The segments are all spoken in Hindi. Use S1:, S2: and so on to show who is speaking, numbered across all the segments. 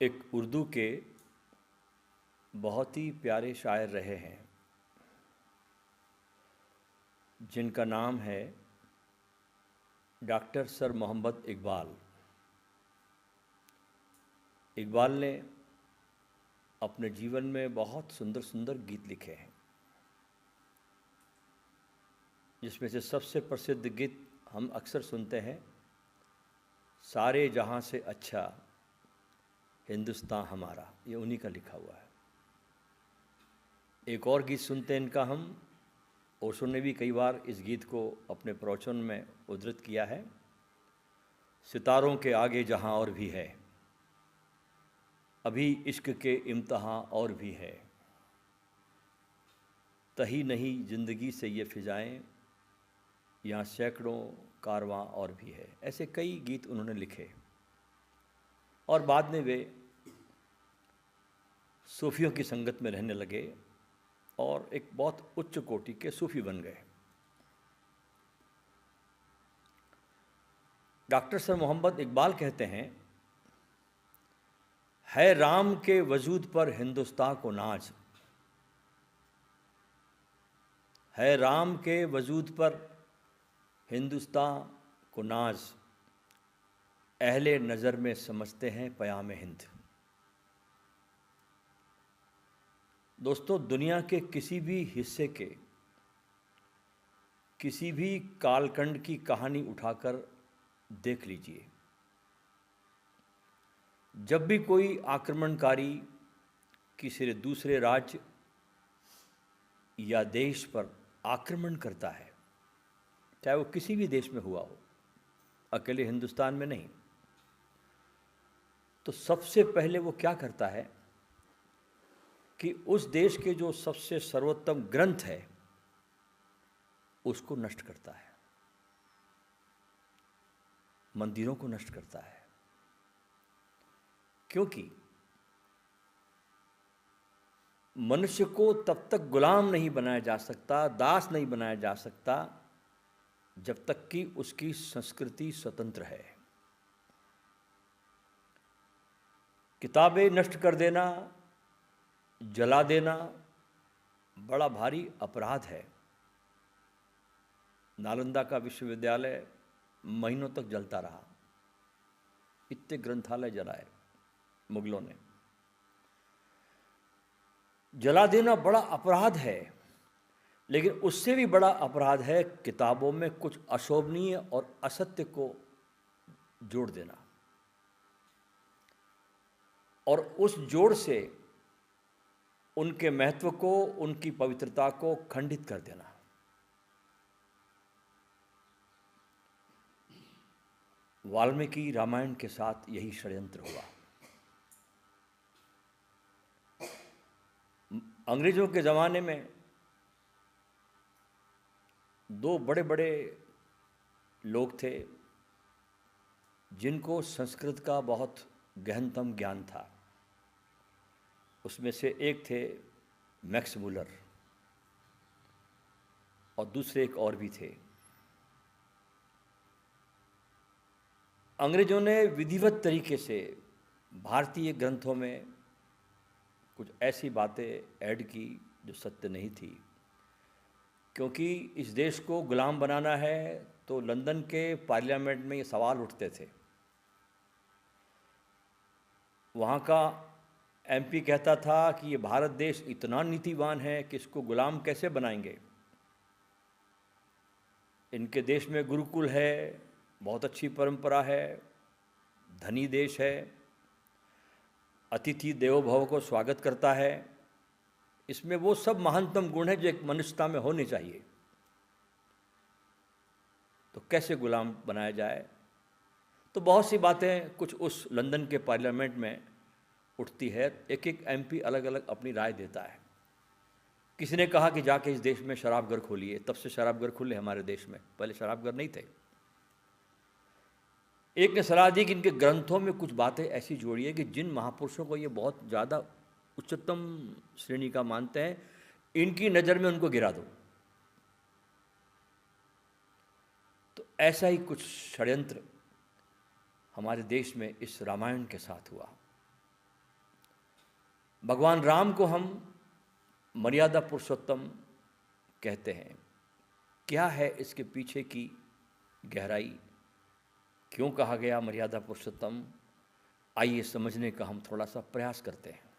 S1: एक उर्दू के बहुत ही प्यारे शायर रहे हैं जिनका नाम है डॉक्टर सर मोहम्मद इकबाल। इकबाल ने अपने जीवन में बहुत सुंदर सुंदर गीत लिखे हैं, जिसमें से सबसे प्रसिद्ध गीत हम अक्सर सुनते हैं, सारे जहां से अच्छा हिंदुस्तान हमारा, ये उन्हीं का लिखा हुआ है। एक और गीत सुनते हैं इनका हम, ओशो ने भी कई बार इस गीत को अपने प्रवचन में उद्धृत किया है। सितारों के आगे जहां और भी है, अभी इश्क के इम्तहां और भी है, तही नहीं जिंदगी से ये फिजाएं, यहाँ सैकड़ों कारवां और भी है। ऐसे कई गीत उन्होंने लिखे और बाद में वे सूफियों की संगत में रहने लगे और एक बहुत उच्च कोटि के सूफी बन गए। डॉक्टर सर मोहम्मद इकबाल कहते हैं, है राम के वजूद पर हिंदुस्तान को नाज, है राम के वजूद पर हिंदुस्तान को नाज, अहले नज़र में समझते हैं पयाम हिंद। दोस्तों, दुनिया के किसी भी हिस्से के किसी भी कालखंड की कहानी उठाकर देख लीजिए, जब भी कोई आक्रमणकारी किसी दूसरे राज्य या देश पर आक्रमण करता है, चाहे वो किसी भी देश में हुआ हो, अकेले हिंदुस्तान में नहीं, तो सबसे पहले वो क्या करता है कि उस देश के जो सबसे सर्वोत्तम ग्रंथ है उसको नष्ट करता है, मंदिरों को नष्ट करता है। क्योंकि मनुष्य को तब तक गुलाम नहीं बनाया जा सकता, दास नहीं बनाया जा सकता, जब तक कि उसकी संस्कृति स्वतंत्र है। किताबें नष्ट कर देना, जला देना बड़ा भारी अपराध है। नालंदा का विश्वविद्यालय महीनों तक जलता रहा, इतने ग्रंथालय जलाए मुगलों ने। जला देना बड़ा अपराध है, लेकिन उससे भी बड़ा अपराध है किताबों में कुछ अशोभनीय और असत्य को जोड़ देना और उस जोड़ से उनके महत्व को, उनकी पवित्रता को खंडित कर देना। वाल्मीकि रामायण के साथ यही षड्यंत्र हुआ। अंग्रेजों के ज़माने में दो बड़े बड़े लोग थे जिनको संस्कृत का बहुत गहनतम ज्ञान था। उसमें से एक थे मैक्स मुलर और दूसरे एक और भी थे। अंग्रेजों ने विधिवत तरीके से भारतीय ग्रंथों में कुछ ऐसी बातें ऐड की जो सत्य नहीं थी, क्योंकि इस देश को गुलाम बनाना है तो लंदन के पार्लियामेंट में ये सवाल उठते थे। वहाँ का एमपी कहता था कि ये भारत देश इतना नीतिवान है कि इसको गुलाम कैसे बनाएंगे। इनके देश में गुरुकुल है, बहुत अच्छी परंपरा है, धनी देश है, अतिथि देवो भव को स्वागत करता है, इसमें वो सब महानतम गुण है जो एक मनुष्यता में होने चाहिए, तो कैसे गुलाम बनाया जाए। तो बहुत सी बातें कुछ उस लंदन के पार्लियामेंट में उठती है। एक एक एमपी अलग अलग अपनी राय देता है। किसी ने कहा कि जाके इस देश में शराबघर खोलिए, तब से शराबघर खुले हमारे देश में, पहले शराबघर नहीं थे। एक ने सलाह दी कि इनके ग्रंथों में कुछ बातें ऐसी जोड़िए कि जिन महापुरुषों को ये बहुत ज़्यादा उच्चतम श्रेणी का मानते हैं, इनकी नज़र में उनको गिरा दो। तो ऐसा ही कुछ षड्यंत्र हमारे देश में इस रामायण के साथ हुआ। भगवान राम को हम मर्यादा पुरुषोत्तम कहते हैं। क्या है इसके पीछे की गहराई, क्यों कहा गया मर्यादा पुरुषोत्तम, आइए समझने का हम थोड़ा सा प्रयास करते हैं।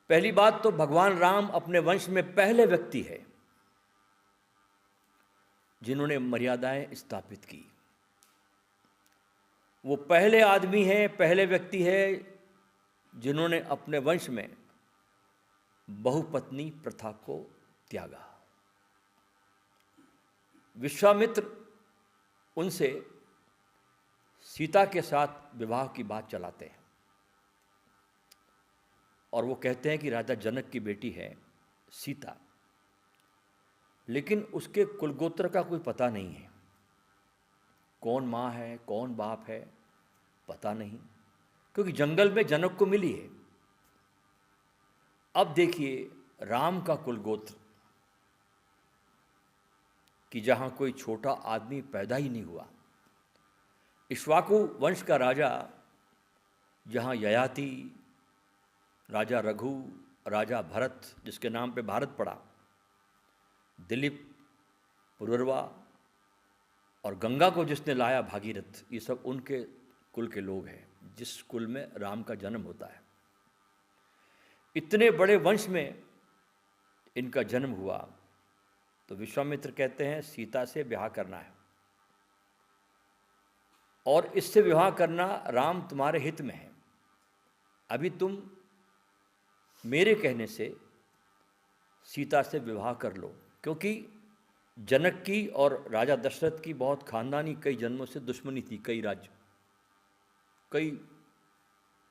S1: पहली बात तो भगवान राम अपने वंश में पहले व्यक्ति है जिन्होंने मर्यादाएं स्थापित की। वो पहले आदमी है, पहले व्यक्ति है जिन्होंने अपने वंश में बहुपत्नी प्रथा को त्यागा। विश्वामित्र उनसे सीता के साथ विवाह की बात चलाते हैं और वो कहते हैं कि राजा जनक की बेटी है सीता, लेकिन उसके कुलगोत्र का कोई पता नहीं है। कौन माँ है, कौन बाप है, पता नहीं, क्योंकि जंगल में जनक को मिली है। अब देखिए राम का कुलगोत्र, कि जहाँ कोई छोटा आदमी पैदा ही नहीं हुआ। इक्ष्वाकु वंश का राजा, जहाँ ययाति, राजा रघु, राजा भरत, जिसके नाम पे भारत पड़ा, दिलीप, पुरुरवा और गंगा को जिसने लाया भागीरथ, ये सब उनके कुल के लोग हैं जिस कुल में राम का जन्म होता है। इतने बड़े वंश में इनका जन्म हुआ तो विश्वामित्र कहते हैं सीता से विवाह करना है और इससे विवाह करना राम तुम्हारे हित में है। अभी तुम मेरे कहने से सीता से विवाह कर लो, क्योंकि जनक की और राजा दशरथ की बहुत खानदानी कई जन्मों से दुश्मनी थी, कई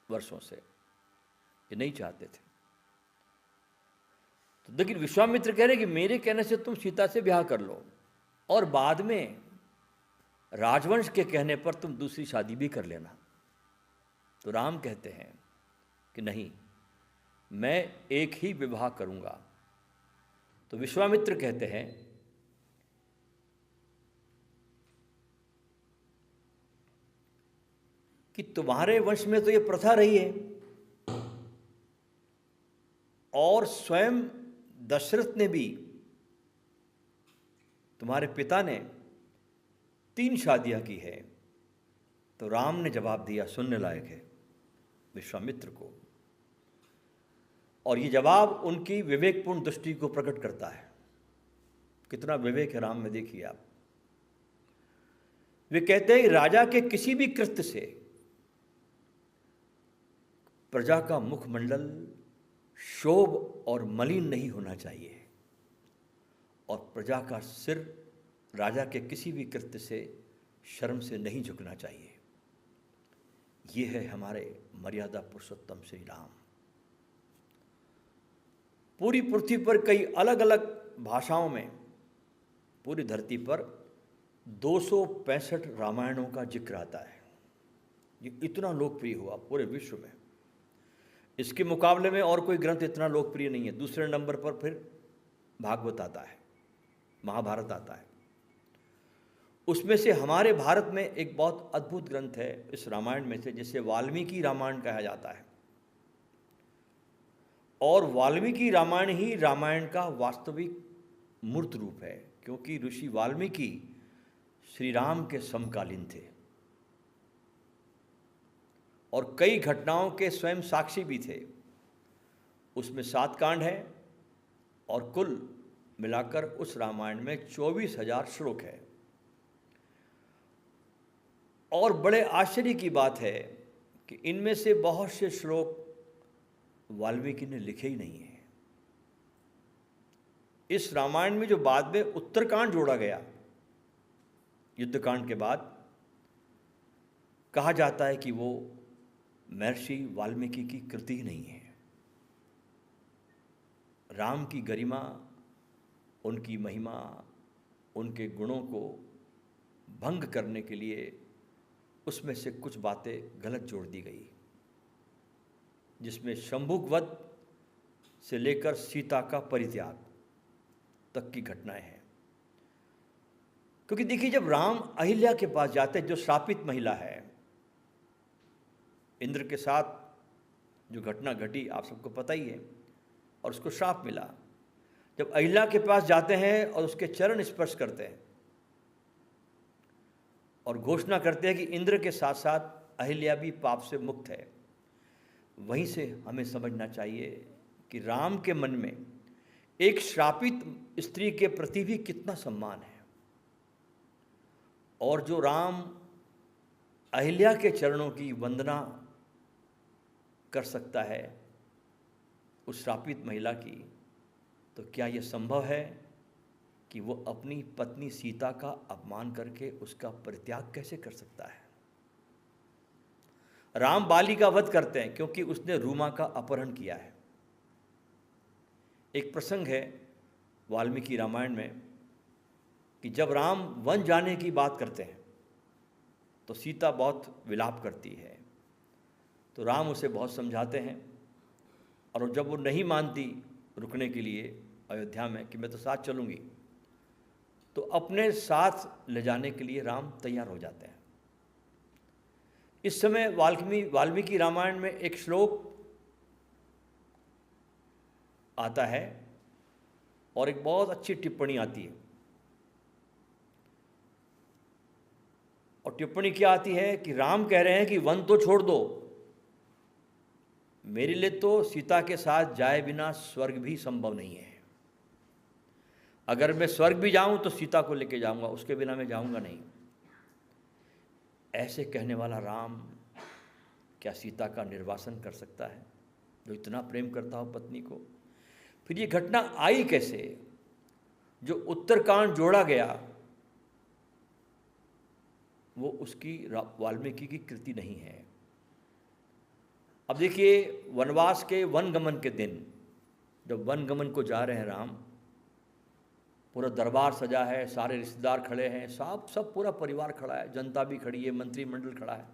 S1: वर्षों से ये नहीं चाहते थे। तो लेकिन विश्वामित्र कह रहे कि मेरे कहने से तुम सीता से ब्याह कर लो और बाद में राजवंश के कहने पर तुम दूसरी शादी भी कर लेना। तो राम कहते हैं कि नहीं, मैं एक ही विवाह करूंगा। तो विश्वामित्र कहते हैं कि तुम्हारे वंश में तो ये प्रथा रही है और स्वयं दशरथ ने भी, तुम्हारे पिता ने 3 शादियां की है। तो राम ने जवाब दिया, सुनने लायक है, विश्वामित्र को, और ये जवाब उनकी विवेकपूर्ण दृष्टि को प्रकट करता है। कितना विवेक है राम में, देखिए आप। वे कहते हैं राजा के किसी भी कृत्य से प्रजा का मुखमंडल शोभ और मलिन नहीं होना चाहिए और प्रजा का सिर राजा के किसी भी कृत्य से शर्म से नहीं झुकना चाहिए। ये है हमारे मर्यादा पुरुषोत्तम श्री राम। पूरी पृथ्वी पर कई अलग अलग भाषाओं में पूरी धरती पर 265 रामायणों का जिक्र आता है। ये इतना लोकप्रिय हुआ पूरे विश्व में, इसके मुकाबले में और कोई ग्रंथ इतना लोकप्रिय नहीं है। दूसरे नंबर पर फिर भागवत आता है, महाभारत आता है। उसमें से हमारे भारत में एक बहुत अद्भुत ग्रंथ है इस रामायण में से, जिसे वाल्मीकि रामायण कहा जाता है। और वाल्मीकि रामायण ही रामायण का वास्तविक मूर्त रूप है, क्योंकि ऋषि वाल्मीकि श्री राम के समकालीन थे और कई घटनाओं के स्वयं साक्षी भी थे। उसमें 7 कांड हैं और कुल मिलाकर उस रामायण में 24,000 श्लोक है। और बड़े आश्चर्य की बात है कि इनमें से बहुत से श्लोक वाल्मीकि ने लिखे ही नहीं हैं। इस रामायण में जो बाद में उत्तरकांड जोड़ा गया, युद्धकांड के बाद, कहा जाता है कि वो महर्षि वाल्मीकि की कृति ही नहीं है। राम की गरिमा, उनकी महिमा, उनके गुणों को भंग करने के लिए उसमें से कुछ बातें गलत जोड़ दी गई, जिसमें शंभुक वध से लेकर सीता का परित्याग तक की घटनाएं हैं। क्योंकि देखिए, जब राम अहिल्या के पास जाते हैं, जो श्रापित महिला है, इंद्र के साथ जो घटना घटी आप सबको पता ही है, और उसको श्राप मिला। जब अहिल्या के पास जाते हैं और उसके चरण स्पर्श करते हैं और घोषणा करते हैं कि इंद्र के साथ साथ अहिल्या भी पाप से मुक्त है, वहीं से हमें समझना चाहिए कि राम के मन में एक श्रापित स्त्री के प्रति भी कितना सम्मान है। और जो राम अहिल्या के चरणों की वंदना कर सकता है उस श्रापित महिला की, तो क्या यह संभव है कि वो अपनी पत्नी सीता का अपमान करके उसका परित्याग कैसे कर सकता है। राम बाली का वध करते हैं क्योंकि उसने रूमा का अपहरण किया है। एक प्रसंग है वाल्मीकि रामायण में कि जब राम वन जाने की बात करते हैं तो सीता बहुत विलाप करती है, तो राम उसे बहुत समझाते हैं, और जब वो नहीं मानती रुकने के लिए अयोध्या में कि मैं तो साथ चलूँगी, तो अपने साथ ले जाने के लिए राम तैयार हो जाते हैं। इस समय वाल्मीकि रामायण में एक श्लोक आता है और एक बहुत अच्छी टिप्पणी आती है। और टिप्पणी क्या आती है कि राम कह रहे हैं कि वन तो छोड़ दो, मेरे लिए तो सीता के साथ जाए बिना स्वर्ग भी संभव नहीं है। अगर मैं स्वर्ग भी जाऊं तो सीता को लेके जाऊंगा, उसके बिना मैं जाऊंगा नहीं। ऐसे कहने वाला राम क्या सीता का निर्वासन कर सकता है, जो इतना प्रेम करता हो पत्नी को। फिर ये घटना आई कैसे? जो उत्तरकांड जोड़ा गया वो उसकी वाल्मीकि की कृति नहीं है। अब देखिए, वनवास के वनगमन के दिन जब वनगमन को जा रहे हैं राम, पूरा दरबार सजा है, सारे रिश्तेदार खड़े हैं, सब पूरा परिवार खड़ा है, जनता भी खड़ी है, मंत्रिमंडल खड़ा है।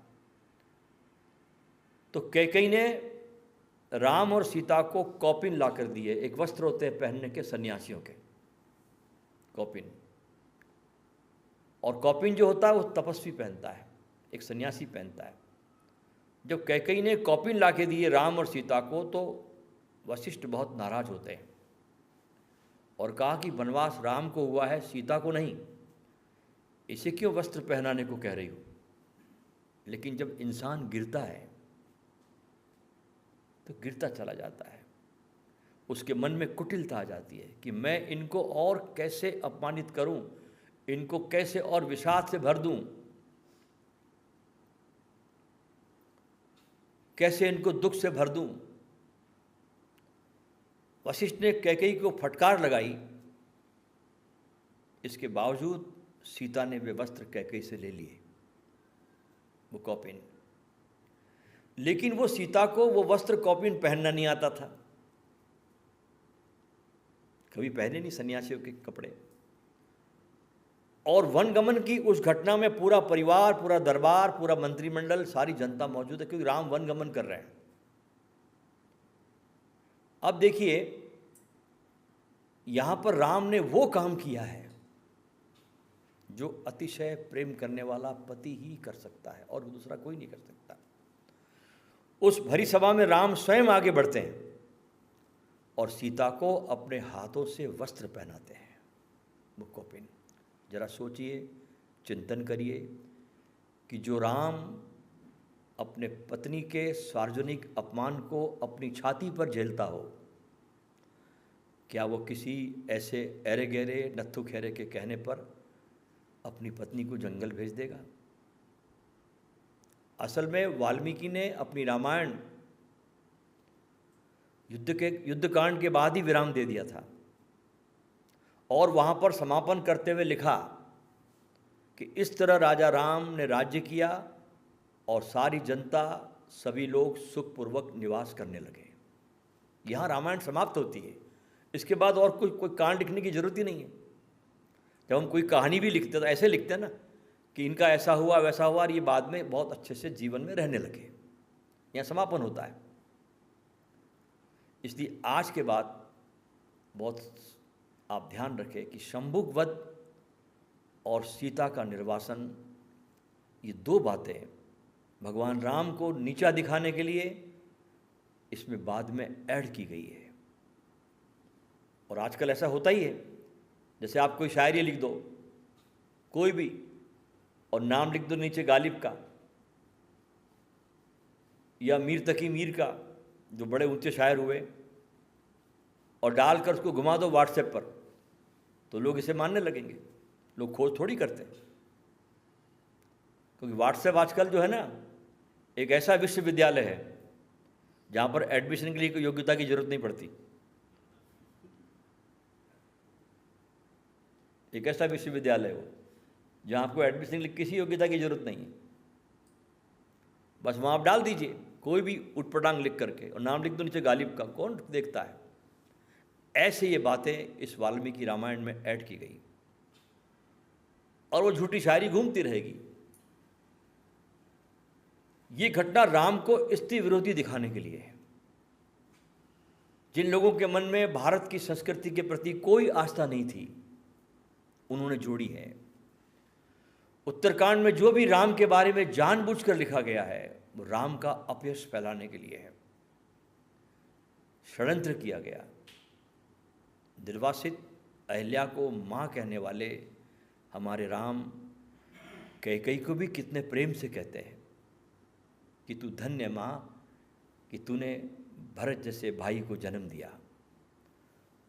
S1: तो कैकेयी ने राम और सीता को कौपिन ला कर दिए। एक वस्त्र होते हैं पहनने के सन्यासियों के, कौपिन। और कौपिन जो होता है वो तपस्वी पहनता है, एक सन्यासी पहनता है। जब कैकेयी ने कौपिन ला के दिए राम और सीता को, तो वशिष्ठ बहुत नाराज होते हैं और कहा कि वनवास राम को हुआ है, सीता को नहीं, इसे क्यों वस्त्र पहनाने को कह रही हो। लेकिन जब इंसान गिरता है तो गिरता चला जाता है, उसके मन में कुटिलता आ जाती है कि मैं इनको और कैसे अपमानित करूं, इनको कैसे और विषाद से भर दूं, कैसे इनको दुख से भर दूं। वशिष्ठ ने कैकेयी को फटकार लगाई, इसके बावजूद सीता ने वे वस्त्र कैकेयी से ले लिए, वो कौपिन। लेकिन वो सीता को वो वस्त्र कौपिन पहनना नहीं आता था, कभी पहने नहीं सन्यासियों के कपड़े। और वनगमन की उस घटना में पूरा परिवार, पूरा दरबार, पूरा मंत्रिमंडल, सारी जनता मौजूद है, क्योंकि राम वनगमन कर रहे हैं। अब देखिए, यहां पर राम ने वो काम किया है जो अतिशय प्रेम करने वाला पति ही कर सकता है और दूसरा कोई नहीं कर सकता। उस भरी सभा में राम स्वयं आगे बढ़ते हैं और सीता को अपने हाथों से वस्त्र पहनाते हैं, वो कौपिन। जरा सोचिए, चिंतन करिए कि जो राम अपने पत्नी के सार्वजनिक अपमान को अपनी छाती पर झेलता हो, क्या वो किसी ऐसे ऐरे गहरे नत्थु खेरे के कहने पर अपनी पत्नी को जंगल भेज देगा? असल में वाल्मीकि ने अपनी रामायण युद्धकांड के बाद ही विराम दे दिया था और वहाँ पर समापन करते हुए लिखा कि इस तरह राजा राम ने राज्य किया और सारी जनता, सभी लोग सुखपूर्वक निवास करने लगे। यहाँ रामायण समाप्त होती है, इसके बाद और कोई कांड लिखने की जरूरत ही नहीं है। जब हम कोई कहानी भी लिखते तो ऐसे लिखते हैं ना कि इनका ऐसा हुआ वैसा हुआ, और ये बाद में बहुत अच्छे से जीवन में रहने लगे। यहाँ समापन होता है। इसलिए आज के बाद बहुत आप ध्यान रखें कि शंभुक वध और सीता का निर्वासन, ये दो बातें भगवान राम को नीचा दिखाने के लिए इसमें बाद में ऐड की गई है। और आजकल ऐसा होता ही है, जैसे आप कोई शायरी लिख दो कोई भी, और नाम लिख दो नीचे गालिब का या मीर तकी मीर का, जो बड़े ऊंचे शायर हुए, और डालकर उसको घुमा दो व्हाट्सएप पर, तो लोग इसे मानने लगेंगे। लोग खोज थोड़ी करते, क्योंकि व्हाट्सएप आजकल जो है ना, एक ऐसा विश्वविद्यालय है जहाँ पर एडमिशन के लिए कोई योग्यता की जरूरत नहीं पड़ती। एक ऐसा विश्वविद्यालय हो जहाँ आपको एडमिशन के लिए किसी योग्यता की जरूरत नहीं है। बस वहाँ आप डाल दीजिए कोई भी उटपटांग लिख करके, और नाम लिख दो नीचे गालिब का, कौन देखता है। ऐसे ये बातें इस वाल्मीकि रामायण में ऐड की गई, और वो झूठी शायरी घूमती रहेगी। ये घटना राम को स्त्री विरोधी दिखाने के लिए है। जिन लोगों के मन में भारत की संस्कृति के प्रति कोई आस्था नहीं थी, उन्होंने जोड़ी है। उत्तरकांड में जो भी राम के बारे में जानबूझकर लिखा गया है, वो राम का अपयश फैलाने के लिए है। षड्यंत्र किया गया। निर्वासित अहिल्या को माँ कहने वाले हमारे राम कैकेयी को भी कितने प्रेम से कहते हैं कि तू धन्य माँ कि तूने भरत जैसे भाई को जन्म दिया।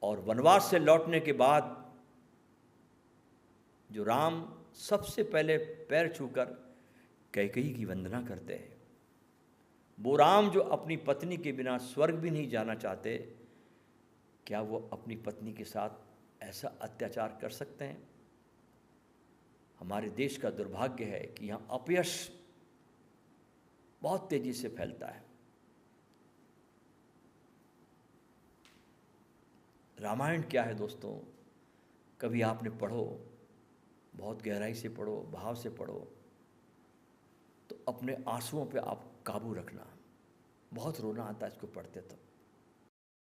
S1: और वनवास से लौटने के बाद जो राम सबसे पहले पैर छूकर कैकेयी की वंदना करते हैं, वो राम जो अपनी पत्नी के बिना स्वर्ग भी नहीं जाना चाहते, क्या वो अपनी पत्नी के साथ ऐसा अत्याचार कर सकते हैं? हमारे देश का दुर्भाग्य है कि यहाँ अपयश बहुत तेजी से फैलता है। रामायण क्या है दोस्तों, कभी आपने पढ़ो, बहुत गहराई से पढ़ो, भाव से पढ़ो, तो अपने आंसुओं पे आप काबू रखना। बहुत रोना आता है इसको पढ़ते तब।